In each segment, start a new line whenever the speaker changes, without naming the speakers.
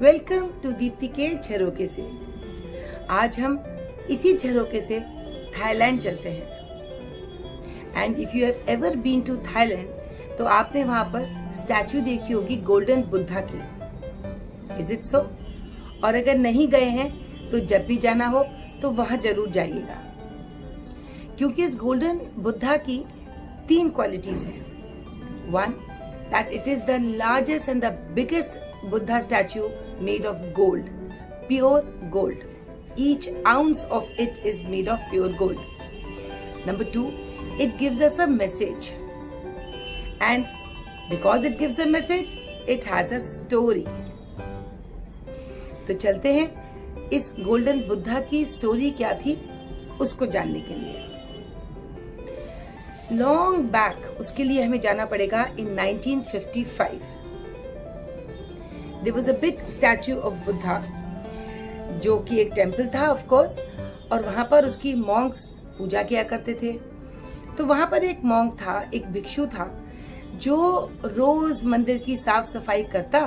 Welcome to Deepti के झरोके से। आज हम इसी झरोके से थाईलैंड चलते हैं। And if you have ever been to Thailand तो आपने वहां पर स्टैचू देखी होगी गोल्डन बुद्धा की। Is it so? और अगर नहीं गए हैं तो जब भी जाना हो तो वहां जरूर जाइएगा, क्योंकि इस गोल्डन बुद्धा की 3 क्वालिटीज हैं। 1, that it is the largest and the biggest Buddha statue made of gold, pure gold. Each ounce of it is made of pure gold. Number 2, it gives us a message. And because it gives a message, it has a story. तो चलते हैं इस golden Buddha की story क्या थी उसको जानने के लिए। लॉन्ग बैक उसके लिए हमें जाना पड़ेगा in 1955। There was a big statue of Buddha जो कि एक टेम्पल था ऑफ कोर्स, और वहां पर उसकी मॉन्क्स पूजा किया करते थे। तो वहां पर एक मॉन्क था, एक भिक्षु था जो रोज मंदिर की साफ सफाई करता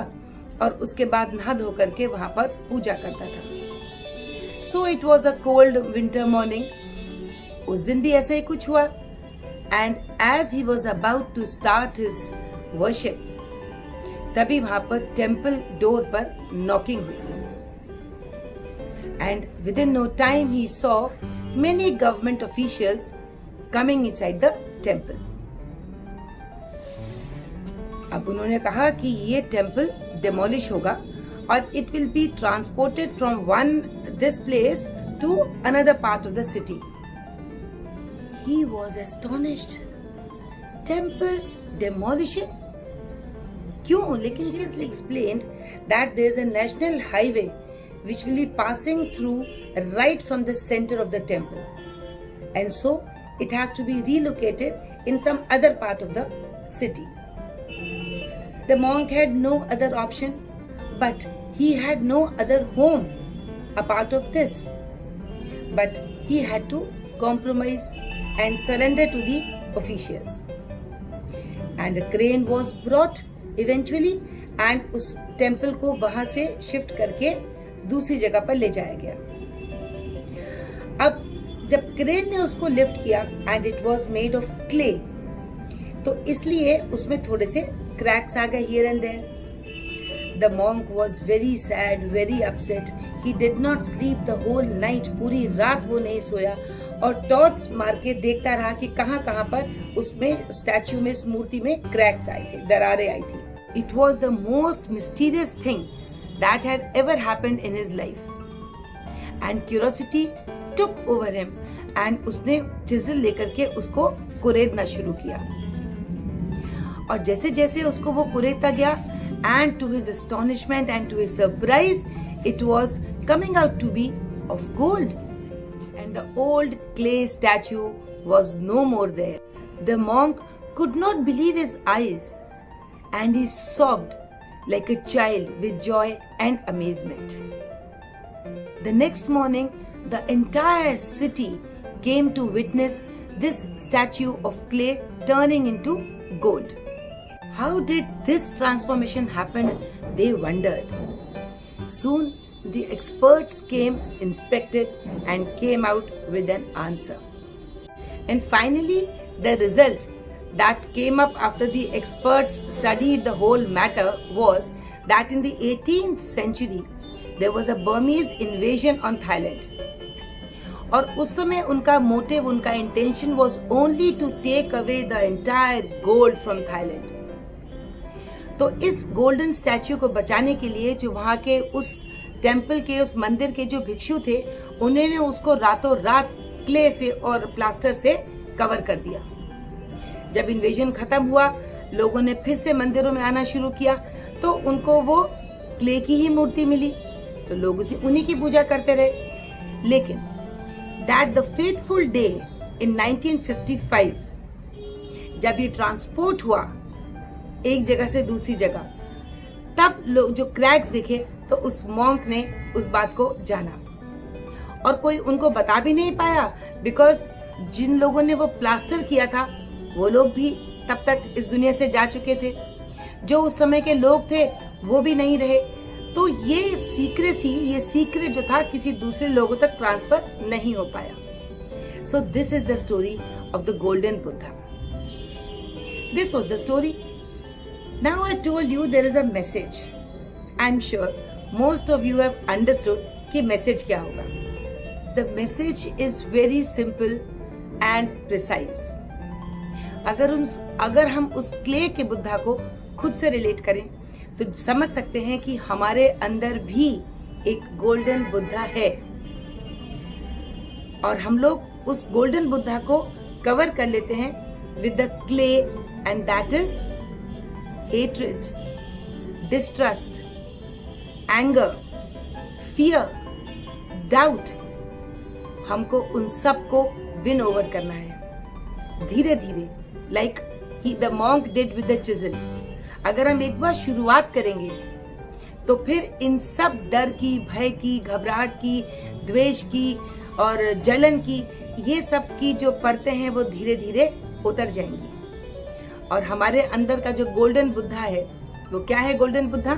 और उसके बाद नहा धो करके वहां पर पूजा करता था। So it was a cold winter morning. उस दिन भी ऐसा ही कुछ हुआ। And as he was about to start his worship, तभी वहां पर टेम्पल डोर पर नॉकिंग हुई। And within no time he saw many government officials coming inside the temple. अब उन्होंने कहा कि ये टेम्पल डेमोलिश होगा और it will be transported from this place to another part of the city. He was astonished. Temple demolition? क्यों? लेकिन किसने explained that there is a national highway which will be passing through right from the center of the temple, and so it has to be relocated in some other part of the city. The monk had no other option, but he had no other home apart of this. But he had to compromise and surrender to the officials. And a crane was brought eventually, and उस temple को वहां से shift करके दूसरी जगह पर ले जाया गया। अब जब क्रेन ने उसको लिफ्ट किया and it was made of clay, तो इसलिए उसमें थोड़े से क्रैक्स आ गए here and there. The monk was very sad, very upset. He did not sleep the whole night. पूरी रात वो नहीं सोया और टॉर्च मार के देखता रहा कि कहाँ पर उसमें स्टैचू में, इस मूर्ति में क्रैक्स आए थे, दरारें आई थी। It was the most mysterious thing that had ever happened in his life. And curiosity took over him, and उसने चिज़ल लेकर के उसको कुरेदना शुरू किया। और जैसे जैसे उसको वो कुरेदता गया, and to his astonishment and to his surprise, it was coming out to be of gold. And the old clay statue was no more there. The monk could not believe his eyes, and he sobbed like a child with joy and amazement. The next morning, the entire city came to witness this statue of clay turning into gold. How did this transformation happen? They wondered. Soon, the experts came, inspected, and came out with an answer. And finally, the result that came up after the experts studied the whole matter was that in the 18th century, there was a Burmese invasion on Thailand. और उस समय उनका motive, उनका intention was only to take away the entire gold from Thailand. तो इस golden statue को बचाने के लिए जो वहाँ के उस टेम्पल के, उस मंदिर के जो भिक्षु थे, उन्होंने उसको रातों रात क्ले से और प्लास्टर से कवर कर दिया। जब इन्वेजन खत्म हुआ, लोगों ने फिर से मंदिरों में आना शुरू किया तो उनको वो क्ले की ही मूर्ति मिली, तो लोग उन्हीं की पूजा करते रहे। लेकिन that the fateful day in 1955 जब ये ट्रांसपोर्ट हुआ एक जगह से दूसरी जगह, तब लोग जो क्रैक्स दिखे तो उस मॉन्क ने उस बात को जाना और कोई उनको बता भी नहीं पाया, बिकॉज जिन लोगों ने वो प्लास्टर किया था वो लोग भी तब तक इस दुनिया से जा चुके थे। जो उस समय के लोग थे वो भी नहीं रहे। तो ये सीक्रेट जो था किसी दूसरे लोगों तक ट्रांसफर नहीं हो पाया। So this is the story of the golden Buddha. This was the story. Now I told you there is a message. I am sure most of you have understood कि मैसेज क्या होगा। The message is very simple and precise. अगर हम उस clay के बुद्धा को खुद से रिलेट करें तो समझ सकते हैं कि हमारे अंदर भी एक गोल्डन बुद्धा है और हम लोग उस गोल्डन बुद्धा को कवर कर लेते हैं with the clay, and that is hatred, distrust, anger, fear, doubt. हमको उन सब को विन ओवर करना है धीरे धीरे, like the monk did with the chisel. अगर हम एक बार शुरुआत करेंगे तो फिर इन सब डर की, भय की, घबराहट की, द्वेष की और जलन की, ये सब की जो परतें हैं वो धीरे धीरे उतर जाएंगी। और हमारे अंदर का जो गोल्डन बुद्धा है वो क्या है? Golden Buddha,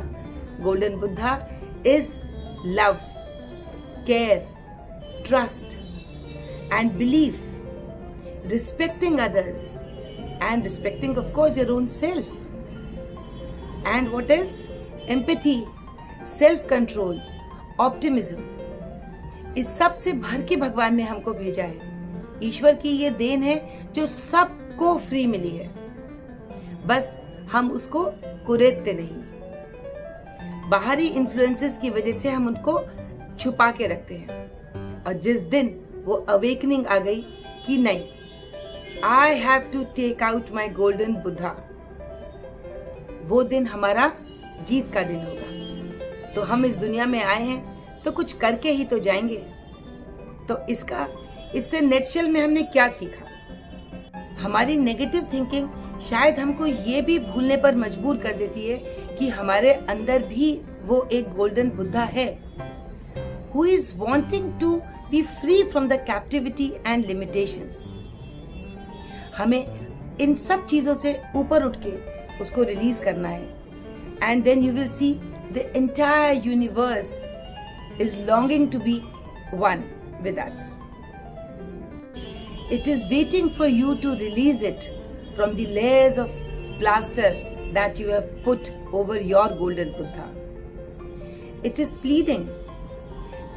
golden Buddha is love, care, trust and belief, respecting others and respecting of course your own self, and what else? Empathy, self control, optimism। इस सब से भर के भगवान ने हमको भेजा है। ईश्वर की ये देन है जो सबको फ्री मिली है, बस हम उसको कुरेदते नहीं। बाहरी इन्फ्लुएंसेस की वजह से हम उनको छुपा के रखते हैं, और जिस दिन वो अवेकनिंग आ गई कि नहीं, I have to take out my golden Buddha, वो दिन हमारा जीत का दिन होगा। तो हम इस दुनिया में आए हैं तो कुछ करके ही तो जाएंगे। तो इससे नेटशेल में हमने क्या सीखा? हमारी नेगेटिव थिंकिंग शायद हमको ये भी भूलने पर मजबूर कर देती है कि हमारे अंदर भी वो एक गोल्डन बुद्धा है, who is wanting to be free from the captivity and limitations। हमें इन सब चीजों से ऊपर उठ के उसको रिलीज करना है, and then you will see the entire universe is longing to be one with us. It is waiting for you to release it from the layers of plaster that you have put over your golden Buddha. It is pleading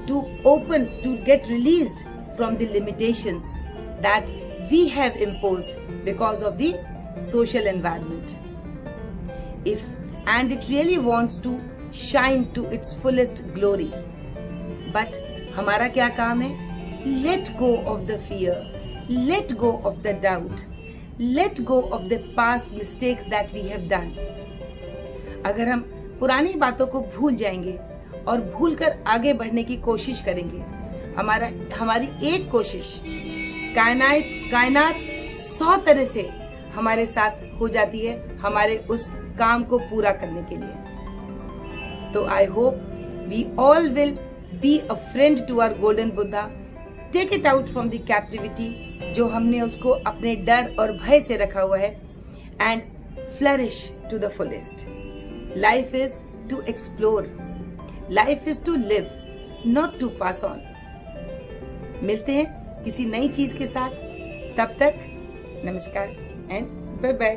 to open, to get released from the limitations that we have imposed because of the social environment. And it really wants to shine to its fullest glory. But हमारा क्या काम है? Let go of the fear, let go of the doubt, let go of the past mistakes that we have done. अगर हम पुरानी बातों को भूल जाएंगे और भूल कर आगे बढ़ने की कोशिश करेंगे, हमारी एक कोशिश कायनात 100 तरह से हमारे साथ हो जाती है हमारे उस काम को पूरा करने के लिए। तो I hope we all will be a friend to our golden Buddha, take it out from the captivity जो हमने उसको अपने डर और भय से रखा हुआ है, and flourish to the fullest. Life is to explore, life is to live, not to pass on. मिलते हैं किसी नई चीज के साथ, तब तक नमस्कार एंड बाय बाय।